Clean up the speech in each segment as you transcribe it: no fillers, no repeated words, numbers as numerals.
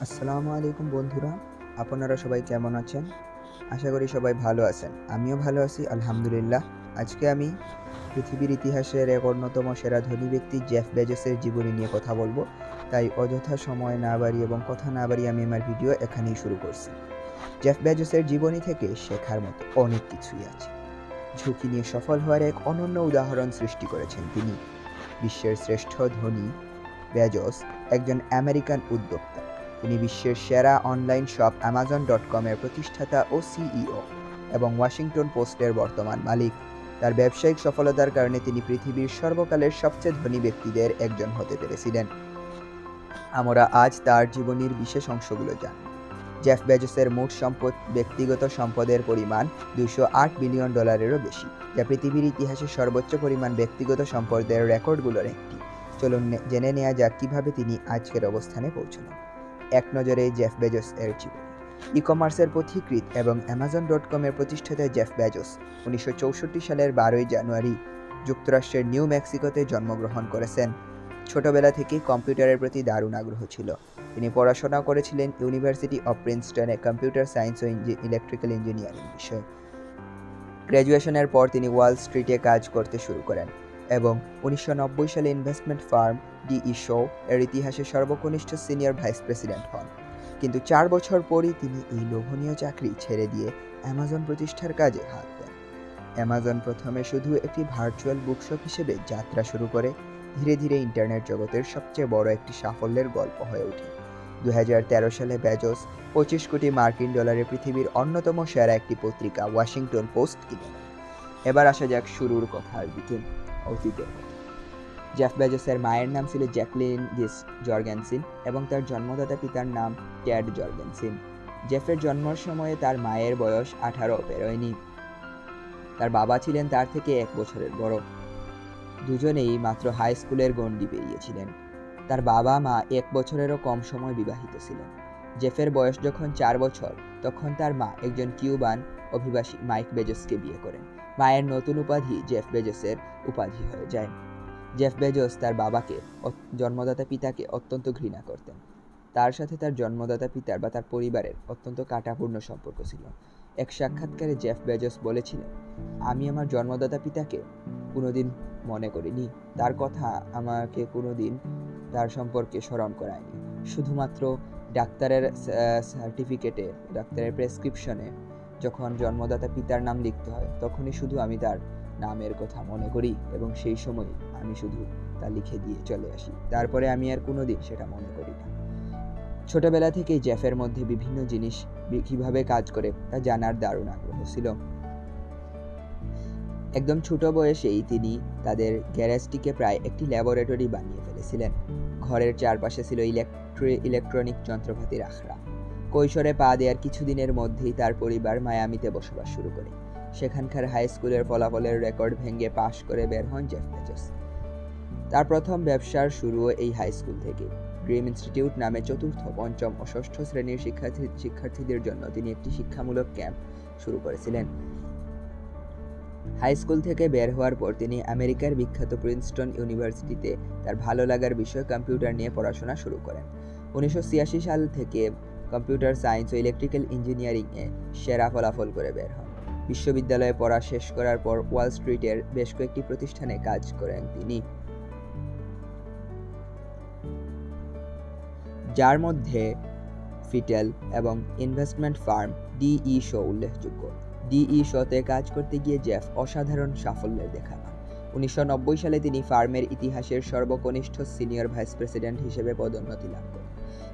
আসসালামু আলাইকুম বন্ধুরা, আপনারা সবাই কেমন আছেন? আশা করি সবাই ভালো আছেন। আমিও ভালো আছি আলহামদুলিল্লাহ। আজকে আমি পৃথিবীর ইতিহাসের এক অন্যতম সেরা ধনী ব্যক্তি জেফ বেজোসের জীবনী নিয়ে কথা বলবো। তাই অযথা সময় না বাড়িয়ে এবং কথা না বাড়িয়ে আমি আমার ভিডিও এখানেই শুরু করছি। জেফ বেজোসের জীবনী থেকে শেখার মতো অনেক কিছুই আছে। ঝুঁকি নিয়ে সফল হওয়ার এক অনন্য উদাহরণ সৃষ্টি করেছেন তিনি। বিশ্বের শ্রেষ্ঠ ধনী বেজোস একজন আমেরিকান উদ্যোক্তা। তিনি বিশ্বের সেরা অনলাইন শপ Amazon.com এর প্রতিষ্ঠাতা ও সিইও এবং ওয়াশিংটন পোস্টের বর্তমান মালিক। তার ব্যবসায়িক সফলতার কারণে তিনি পৃথিবীর সর্বকালের সবচেয়ে ধনী ব্যক্তিদের একজন হতে পেরেছিলেন। আমরা আজ তার জীবনীর বিশেষ অংশগুলো জানব। জেফ বেজোসের মোট ব্যক্তিগত সম্পদের পরিমাণ $208 বিলিয়ন বেশি, যা পৃথিবীর ইতিহাসে সর্বোচ্চ পরিমাণ ব্যক্তিগত সম্পদের রেকর্ডগুলোর একটি। চলুন জেনে নেওয়া যাক কিভাবে তিনি আজকের অবস্থানে পৌঁছলেন। এক নজরে জেফ বেজোস এর জীবনী। ই-কমার্সের পথিকৃৎ এবং Amazon.com এর প্রতিষ্ঠাতা জেফ বেজোস 1964 সালের 12 জানুয়ারি যুক্তরাষ্ট্রের নিউ মেক্সিকোতে জন্মগ্রহণ করেছেন। ছোটবেলা থেকেই কম্পিউটারের প্রতি দারুণ আগ্রহ ছিল। তিনি পড়াশোনা করেছিলেন ইউনিভার্সিটি অব প্রিন্সটনে কম্পিউটার সায়েন্স ও ইলেকট্রিক্যাল ইঞ্জিনিয়ারিং বিষয়ে। গ্র্যাজুয়েশনের পর তিনি ওয়াল স্ট্রিটে কাজ করতে শুরু করেন এবং 1990 সালে ইনভেস্টমেন্ট ফার্ম ডিই শো এর ইতিহাসে সর্বকনিষ্ঠ সিনিয়র ভাইস প্রেসিডেন্ট হন। কিন্তু 4 বছর পরই তিনি এই লোভনীয় চাকরি ছেড়ে দিয়ে অ্যামাজন প্রতিষ্ঠার কাজে হাত দেন। অ্যামাজন প্রথমে শুধু একটি ভার্চুয়াল বুকশপ হিসেবে যাত্রা শুরু করে, ধীরে ধীরে ইন্টারনেট জগতের সবচেয়ে বড় একটি সাফল্যের গল্প হয়ে ওঠে। 2013 সালে বেজোস $25 কোটি পৃথিবীর অন্যতম সেরা একটি পত্রিকা ওয়াশিংটন পোস্ট কিনে নেন। এবার আসা যাক শুরুর কথার দিকে, অতীতের কথা। জেফ বেজোসের মায়ের নাম ছিল জ্যাকলিন গিস জর্গেনসিন এবং তার জন্মদাতা পিতার নাম ট্যাড জর্গেনসিন। জেফের জন্মের সময়ে তার মায়ের বয়স 18 পেরোয়নি। তার বাবা ছিলেন তার থেকে 1 বছরের বড়। দুজনেই মাত্র হাই স্কুলের গণ্ডি পেরিয়েছিলেন। তার বাবা মা 1 বছরেরও কম সময় বিবাহিত ছিলেন। জেফের বয়স যখন 4 বছর, তখন তার মা একজন কিউবান অভিবাসী মাইক বেজোসকে বিয়ে করেন। মায়ের নতুন উপাধি জেফ বেজোসের উপাধি হয়ে যায়। জেফ বেজোস তার জন্মদাতা পিতাকে অত্যন্ত ঘৃণা করতেন। তার সাথে তার জন্মদাতা পিতার বা তার পরিবারের অত্যন্ত কাঁটাপূর্ণ সম্পর্ক ছিল। এক সাক্ষাৎকারে জেফ বেজোস বলেছিলেন, "আমি আমার জন্মদাতা পিতাকে কোনোদিন মনে করিনি। তার কথা আমাকে কোনোদিন তার সম্পর্কে স্মরণ করায়নি। শুধুমাত্র ডাক্তারের সার্টিফিকেটে, ডাক্তারের প্রেসক্রিপশনে যখন জন্মদাতা পিতার নাম লিখতে হয়, তখনই শুধু আমি তার নামের কথা মনে করি এবং সেই সময় আমি শুধু তা লিখে দিয়ে চলে আসি। তারপরে আমি আর কোনোদিন সেটা মনে করি না।" ছোটবেলা থেকেই জেফের মধ্যে বিভিন্ন জিনিস কিভাবে কাজ করে তা জানার দারুণ আগ্রহ ছিল। একদম ছোট বয়সেই তিনি তাদের গ্যারেজটিকে প্রায় একটি ল্যাবরেটরি বানিয়ে ফেলেছিলেন। ঘরের চারপাশে ছিল ইলেকট্রনিক যন্ত্রপাতির আখড়া। কৈশোরে পা দেওয়ার কিছুদিনের মধ্যেই তার পরিবার মায়ামিতে বসবাস শুরু করে। সেখানকার হাই স্কুলের ফলাফলের রেকর্ড ভেঙে পাশ করে বের হন জেফ বেজোস। তার প্রথম ব্যবসার শুরুও এই হাই স্কুল থেকে। ড্রিম ইনস্টিটিউট নামে চতুর্থ, পঞ্চম ও ষষ্ঠ শ্রেণীর শিক্ষার্থীদের জন্য তিনি একটি শিক্ষামূলক ক্যাম্প শুরু করেছিলেন। হাই স্কুল থেকে বের হওয়ার পর তিনি আমেরিকার বিখ্যাত প্রিন্সটন ইউনিভার্সিটিতে তার ভালো লাগার বিষয় কম্পিউটার নিয়ে পড়াশোনা শুরু করেন। 1986 সাল থেকে কম্পিউটার সায়েন্স ও ইলেকট্রিক্যাল ইঞ্জিনিয়ারিংয়ে সেরা ফলাফল করে বের হন। বিশ্ববিদ্যালয়ে পড়া শেষ করার পর ওয়াল স্ট্রিটের বেশ কয়েকটি প্রতিষ্ঠানে কাজ করেন তিনি, যার মধ্যে ফিটেল এবং ইনভেস্টমেন্ট ফার্ম ডিই শো উল্লেখযোগ্য। ডিই শোতে কাজ করতে গিয়ে জেফ অসাধারণ সাফল্যের দেখা পান। 1990 সালে তিনি ফার্মের ইতিহাসের সর্বকনিষ্ঠ সিনিয়র ভাইস প্রেসিডেন্ট হিসেবে পদোন্নতি লাভ করেন।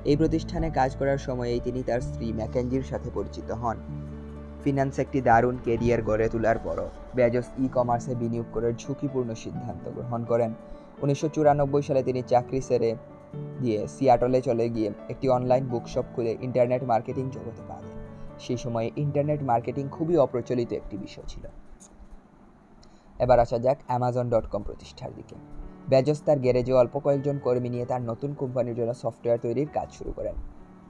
এই প্রতিষ্ঠানে কাজ করার সময়েই তিনি তার স্ত্রী ম্যাকেঞ্জির সাথে পরিচিত হন। ফিন্যান্সে একটি দারুণ ক্যারিয়ার গড়ে তোলার পরও বেজোস ই-কমার্সে বিনিয়োগ করার ঝুঁকিপূর্ণ সিদ্ধান্ত গ্রহণ করেন। 1994 সালে তিনি চাকরি ছেড়ে দিয়ে সিয়াটলে চলে গিয়ে একটি অনলাইন বুকশপ খুলে ইন্টারনেট মার্কেটিং জগতে পা দেন। সেই সময়ে ইন্টারনেট মার্কেটিং খুবই অপ্রচলিত একটি বিষয় ছিল। এবার আসা যাক Amazon.com প্রতিষ্ঠার দিকে। বেজোস তার গ্যারেজে অল্প কয়েকজন কর্মী নিয়ে তার নতুন কোম্পানির জন্য সফটওয়্যার তৈরির কাজ শুরু করেন।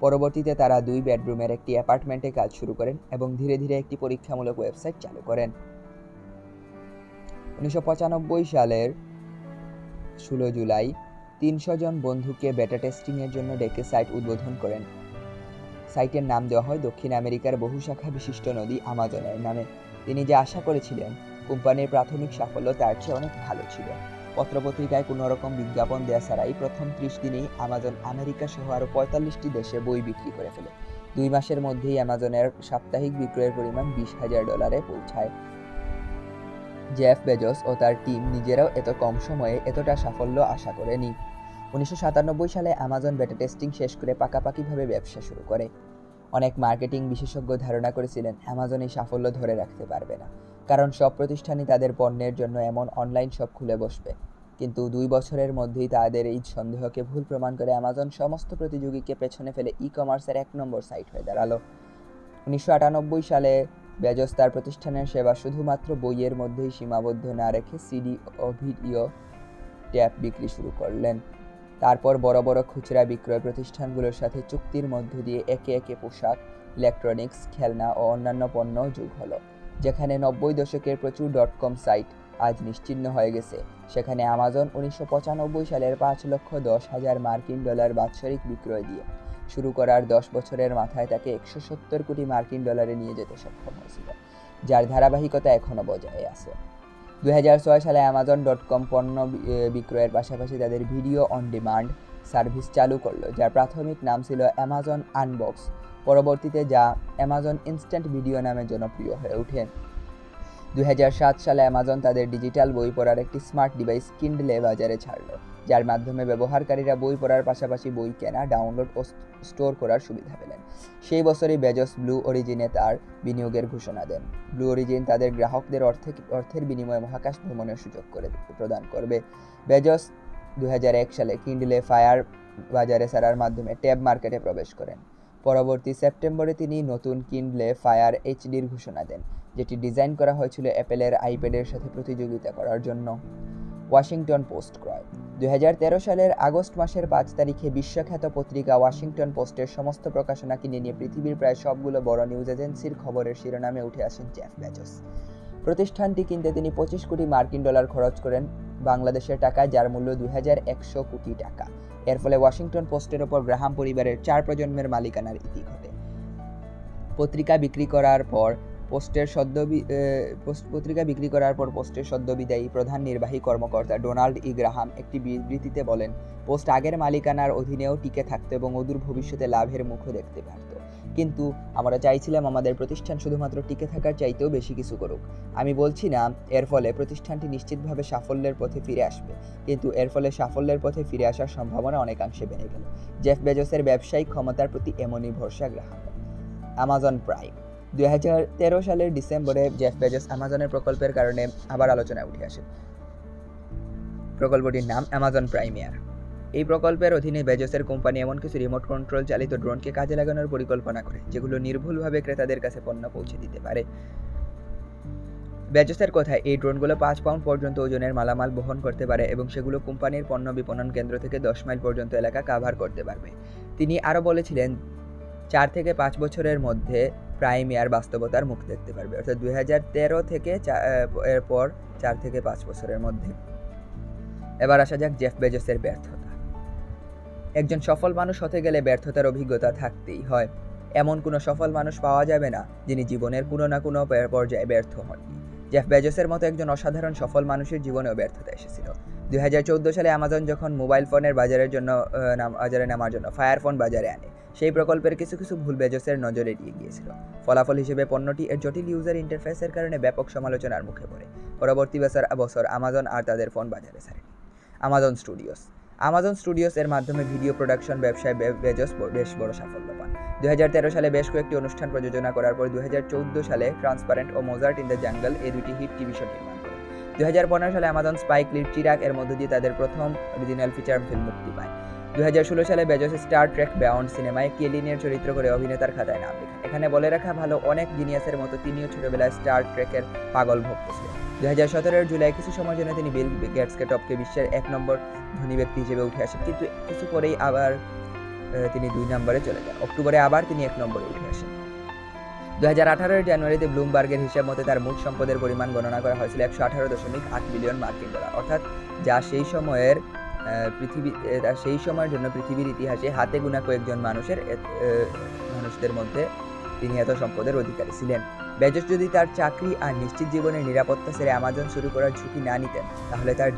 পরবর্তীতে তারা 2 বেডরুমের একটি অ্যাপার্টমেন্টে কাজ শুরু করেন এবং ধীরে ধীরে একটি পরীক্ষামূলক ওয়েবসাইট চালু করেন। 1995 সালের 16 জুলাই 300 জন বন্ধুকে বেটা টেস্টিংয়ের জন্য ডেকে সাইট উদ্বোধন করেন সাইটের নাম দেওয়া হয় দক্ষিণ আমেরিকার বহু শাখা বিশিষ্ট নদী আমাজনের নামে। তিনি যা আশা করেছিলেন কোম্পানির প্রাথমিক সাফল্য তার চেয়ে অনেক ভালো ছিল। পত্রপত্রিকায় কোনো রকম বিজ্ঞাপন দেয়া ছাড়াই প্রথম 30 দিনেই আমাজন আমেরিকা সহ আরও 45টি দেশে বই বিক্রি করে ফেলে। 2 মাসের মধ্যেই আমাজনের সাপ্তাহিক বিক্রয়ের পরিমাণ $20,000 পৌঁছায়। জেফ বেজোস ও তার টিম নিজেরাও এত কম সময়ে এতটা সাফল্য আশা করেনি। 1997 সালে আমাজন বেটা টেস্টিং শেষ করে পাকাপাকিভাবে ব্যবসা শুরু করে। অনেক মার্কেটিং বিশেষজ্ঞ ধারণা করেছিলেন আমাজন এই সাফল্য ধরে রাখতে পারবে না, কারণ সব প্রতিষ্ঠানই তাদের পণ্যের জন্য এমন অনলাইন শপ খুলে বসবে। কিন্তু 2 বছরের মধ্যেই তাদের এই সন্দেহকে ভুল প্রমাণ করে আমাজন সমস্ত প্রতিযোগীকে পেছনে ফেলে ই-কমার্সের 1 নম্বর সাইট হয়ে দাঁড়ালো। 1998 সালে বেজোস তার প্রতিষ্ঠানের সেবা শুধুমাত্র বইয়ের মধ্যেই সীমাবদ্ধ না রেখে সিডি ও ভিডিও ট্যাপ বিক্রি শুরু করলেন। তারপর বড় বড় খুচরা বিক্রয় প্রতিষ্ঠানগুলোর সাথে চুক্তির মধ্য দিয়ে একে একে পোশাক, ইলেকট্রনিক্স, খেলনা ও অন্যান্য পণ্য যোগ হলো। যেখানে 90 দশকের প্রচুর .com সাইট আজ নিশ্চিহ্ন হয়ে গেছে, সেখানে আমাজন 1995 সালের $5,10,000 বাৎসরিক বিক্রয় দিয়ে শুরু করার 10 বছরের মাথায় তাকে $170 কোটি নিয়ে যেতে সক্ষম হয়েছিল, যার ধারাবাহিকতা এখনও বজায় আছে। 2006 সালে Amazon.com পণ্য বিক্রয়ের পাশাপাশি তাদের ভিডিও অন ডিমান্ড সার্ভিস চালু করলো, যার প্রাথমিক নাম ছিল অ্যামাজন আনবক্স। পরবর্তীতে যা অ্যামাজন ইনস্ট্যান্ট ভিডিও নামে জনপ্রিয় হয়ে ওঠে। 2007 সালে অ্যামাজন তাদের ডিজিটাল বই পড়ার একটি স্মার্ট ডিভাইস কিন্ডলে বাজারে ছাড়লো, যার মাধ্যমে ব্যবহারকারীরা বই পড়ার পাশাপাশি বই কেনা, ডাউনলোড ও স্টোর করার সুবিধা পেলেন। সেই বছরই বেজোস ব্লু অরিজিনে তার বিনিয়োগের ঘোষণা দেন। ব্লু অরিজিন তাদের গ্রাহকদের অর্থের বিনিময়ে মহাকাশ ভ্রমণের সুযোগ প্রদান করবে। বেজোস 2001 সালে কিন্ডলে ফায়ার বাজারে ছাড়ার মাধ্যমে ট্যাব মার্কেটে প্রবেশ করেন। পরবর্তী সেপ্টেম্বরে তিনি নতুন কিন্ডলে ফায়ার এইচডির ঘোষণা দেন, যেটি ডিজাইন করা হয়েছিল অ্যাপেলের আইপ্যাডের সাথে প্রতিযোগিতা করার জন্য। ওয়াশিংটন পোস্ট ক্রয়। 2013 সালের আগস্ট মাসের 5 তারিখে বিশ্বখ্যাত পত্রিকা ওয়াশিংটন পোস্টের সমস্ত প্রকাশনা কিনে নিয়ে পৃথিবীর প্রায় সবগুলো বড় নিউজ এজেন্সির খবরের শিরোনামে উঠে আসেন জেফ বেজোস। প্রতিষ্ঠানটি কিনতে তিনি $25 কোটি খরচ করেন বাংলাদেশের টাকায়, যার মূল্য $2,100 কোটি। এর ফলে ওয়াশিংটন পোস্টের ওপর গ্রাহাম পরিবারের 4 প্রজন্মের মালিকানার ইতি ঘটে। পত্রিকা বিক্রি করার পর পোস্টের সদ্যবিদায়ী প্রধান নির্বাহী কর্মকর্তা ডোনাল্ড ই গ্রাহাম একটি বিবৃতিতে বলেন, পোস্ট আগের মালিকানার অধীনেও টিকে থাকতো এবং অদূর ভবিষ্যতে লাভের মুখও দেখতে পারত। কিন্তু আমরা চাইছিলাম আমাদের প্রতিষ্ঠান শুধুমাত্র টিকে থাকার চাইতেও বেশি কিছু করুক। আমি বলছি না এর ফলে প্রতিষ্ঠানটি নিশ্চিতভাবে সাফল্যের পথে ফিরে আসবে, কিন্তু এর ফলে সাফল্যের পথে ফিরে আসার সম্ভাবনা অনেকাংশে বেড়ে গেল। জেফ বেজোসের ব্যবসায়িক ক্ষমতার প্রতি এমনই ভরসা গ্রাহামের। Amazon prime. 2013 সালের ডিসেম্বরে জেফ বেজোস আমাজনের প্রকল্পের কারণে আবার আলোচনায় উঠে আসেন। প্রকল্পটির নাম অ্যামাজন প্রাইম এয়ার। এই প্রকল্পের অধীনে বেজোসের কোম্পানি এমন কিছু রিমোট কন্ট্রোল চালিত ড্রোনকে কাজে লাগানোর পরিকল্পনা করে, যেগুলো নির্ভুলভাবে ক্রেতাদের কাছে পণ্য পৌঁছে দিতে পারে। বেজোসের কথায় এই ড্রোনগুলো 5 পাউন্ড পর্যন্ত ওজনের মালামাল বহন করতে পারে এবং সেগুলো কোম্পানির পণ্য বিপণন কেন্দ্র থেকে 10 মাইল পর্যন্ত এলাকা কাভার করতে পারবে। তিনি আরও বলেছিলেন 4 থেকে 5 বছরের মধ্যে প্রাইম এয়ার বাস্তবতার মুখ দেখতে পারবে, অর্থাৎ 2013 থেকে এরপর 4 থেকে 5 বছরের মধ্যে। এবার আসা যাক জেফ বেজোসের ব্যর্থতা। একজন সফল মানুষ হতে গেলে ব্যর্থতার অভিজ্ঞতা থাকতেই হয়। এমন কোনো সফল মানুষ পাওয়া যাবে না যিনি জীবনের কোনো না কোনো পর্যায়ে ব্যর্থ হননি। জেফ বেজোসের মতো একজন অসাধারণ সফল মানুষের জীবনেও ব্যর্থতা এসেছিল। 2014 সালে আমাজন যখন মোবাইল ফোনের বাজারে নামার জন্য ফায়ার ফোন বাজারে আনে, সেই প্রকল্পের কিছু ভুল বেজোসের নজরে এড়িয়ে গিয়েছিল। ফলাফল হিসেবে পণ্যটি এর জটিল ইউজার ইন্টারফেসের কারণে ব্যাপক সমালোচনার মুখে পড়ে। পরবর্তী বছর আমাজন আর তাদের ফোন বাজারে ছাড়েনি। আমাজন স্টুডিওস এর মাধ্যমে ভিডিও প্রোডাকশন ব্যবসায় বেজোস বেশ বড় সাফল্য পান। 2013 সালে বেশ কয়েকটি অনুষ্ঠান প্রযোজনা করার পর 2014 সালে ট্রান্সপারেন্ট ও মোজার্ট ইন দ্য জাঙ্গল এই দুটি হিট টিভি শো নির্মাণ করেন। 2015 সালে আমাজন স্পাইক লির চিরাগ এর মধ্য দিয়ে তাদের প্রথম অরিজিনাল ফিচার ফিল্ম মুক্তি পায়। 2016 সালে বেজোস স্টার ট্রেক বিয়ন্ড সিনেমায় কেলিনের চরিত্র করে অভিনেতার খাতায় নাম লেখেন। এখানে বলে রাখা ভালো, অনেক জিনিয়াসের মতো তিনিও ছোটবেলায় স্টার ট্রেকের পাগল ভক্ত ছিলেন। 2017 জুলাই কিছু সময়ের জন্য তিনি বিল গেটসকে টপকে বিশ্বের 1 নম্বর ধনী ব্যক্তি হিসেবে উঠে আসেন, কিন্তু কিছু পরেই আবার তিনি 2 নম্বরে চলে যান। অক্টোবরে আবার তিনি 1 নম্বরে উঠে আসেন। 2018 জানুয়ারিতে ব্লুমবার্গের হিসাব মতে তার মোট সম্পদের পরিমাণ গণনা করা হয়েছিল $118.8 বিলিয়ন, অর্থাৎ যা সেই সময়ের জন্য পৃথিবীর ইতিহাসে হাতে গোনা কয়েকজন মানুষের মানুষদের মধ্যে তিনি এত সম্পদের অধিকারী ছিলেন। বেজোস যদি তার চাকরি আর নিশ্চিত জীবনের নিরাপত্তা ছেড়ে অ্যামাজন শুরু করার ঝুঁকি না নিতেন, তাহলে তার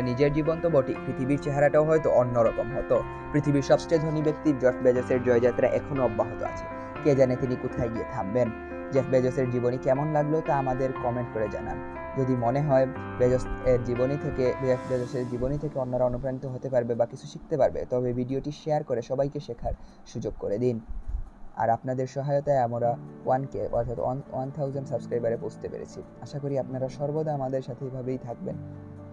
নিজের জীবন তো বটেই, পৃথিবীর চেহারাটাও হয়তো অন্যরকম হতো। পৃথিবীর সবচেয়ে ধনী ব্যক্তি জেফ বেজোসের জয়যাত্রা এখনও অব্যাহত আছে। কে জানে তিনি কোথায় গিয়ে থামবেন। জেফ বেজোসের জীবনী কেমন লাগলো তা আমাদের কমেন্ট করে জানান। যদি মনে হয় জেফ বেজোসের জীবনী থেকে অন্যরা অনুপ্রাণিত হতে পারবে বা কিছু শিখতে পারবে, তবে ভিডিওটি শেয়ার করে সবাইকে শেখার সুযোগ করে দিন। আর আপনাদের সহায়তায় আমরা 1K অর্থাৎ 1000 সাবস্ক্রাইবারে পৌঁছতে পেরেছি। আশা করি আপনারা সর্বদা আমাদের সাথে এভাবেই থাকবেন।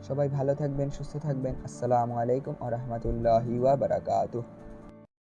সবাই ভালো থাকবেন, সুস্থ থাকবেন। আসসালামু আলাইকুম ওয়া রাহমাতুল্লাহি ওয়া বারাকাতুহু।